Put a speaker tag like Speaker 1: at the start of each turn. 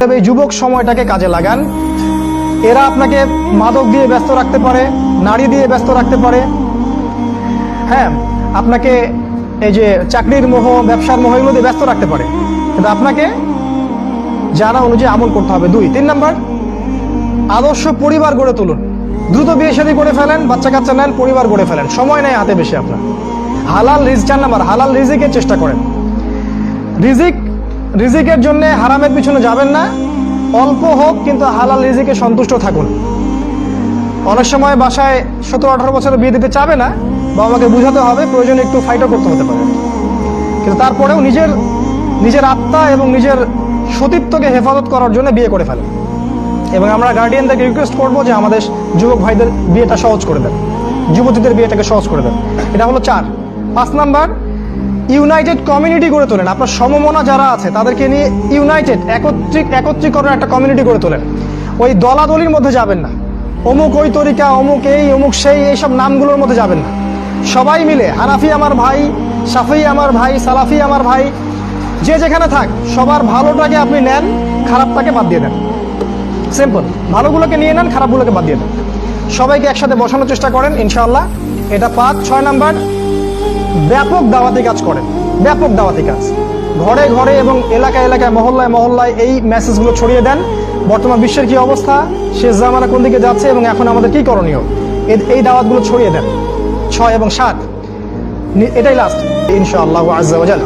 Speaker 1: তবে এই যুবক সময়টাকে কাজে লাগান। এরা আপনাকে মাদক দিয়ে ব্যস্ত রাখতে পারে, নারী দিয়ে ব্যস্ত রাখতে পারে, হ্যাঁ, আপনাকে এই যে চাকরির মোহ, ব্যবসার মোহ, এগুলো দিয়ে ব্যস্ত রাখতে পারে, কিন্তু আপনাকে জানা অনুযায়ী আমল করতে হবে। 3 নাম্বার, আদর্শ পরিবার গড়ে তুলুন। দ্রুত বিয়ে শাদী করে ফেলেন, বাচ্চা কাচ্চা নেন, পরিবার গড়ে ফেলেন, সময় নেই হাতে বেশি আপনার। হালাল রিজিক। 4 নাম্বার, হালাল রিজিকের চেষ্টা করেন। রিজিকের জন্য হারামের পিছনে যাবেন না, অল্প হোক কিন্তু হালাল রিজিকে সন্তুষ্ট থাকুন। অনেক সময় বাসায় 17-18 বছরে বিয়ে দিতে চাবে না, বাবা মাকে বুঝাতে হবে, প্রয়োজনে একটু ফাইটও করতে হতে পারে, কিন্তু তারপরেও নিজের আত্মা এবং নিজের সতীত্বকে হেফাজত করার জন্য বিয়ে করে ফেলেন। এবং আমরা গার্ডিয়ানদেরকে রিকোয়েস্ট করবো যে আমাদের যুবক ভাইদের বিয়েটা সহজ করে দেন, যুবতীদের বিয়েটাকে সহজ করে দেন। এটা হলো 4। 5 নাম্বার, ইউনাইটেড কমিউনিটি গড়ে তোলেন। আপনার সমমনা যারা আছে তাদেরকে নিয়ে ইউনাইটেড, একত্রীকরণ একটা কমিউনিটি গড়ে তোলেন। ওই দলাদলির মধ্যে যাবেন না, অমুক ওই তরিকা, অমুক এই, অমুক সেই, এইসব নামগুলোর মধ্যে যাবেন না। সবাই মিলে, হানাফি আমার ভাই, শাফি আমার ভাই, সালাফি আমার ভাই, যে যেখানে থাক সবার ভালোটাকে আপনি নেন, খারাপটাকে বাদ দিয়ে দেন। সিম্পল, ভালোগুলোকে নিয়ে নেন, খারাপগুলোকে বাদ দিয়ে দেন। সবাইকে একসাথে বসানোর চেষ্টা করেন, ইনশাআল্লাহ। এটা 5। 6 নাম্বার, ব্যাপক দাওয়াতি কাজ করেন। ব্যাপক দাওয়াতি কাজ, ঘরে ঘরে এবং এলাকায় এলাকায়, মহল্লায় মহল্লায় এই মেসেজগুলো ছড়িয়ে দেন। বর্তমান বিশ্বের কি অবস্থা, শেষ জামানা কোন দিকে যাচ্ছে এবং এখন আমাদের কি করণীয়, এই দাওয়াতগুলো ছড়িয়ে দেন। 6 এবং 7, এটাই লাস্ট, ইনশাআল্লাহ আজ্জা ওয়া জাল।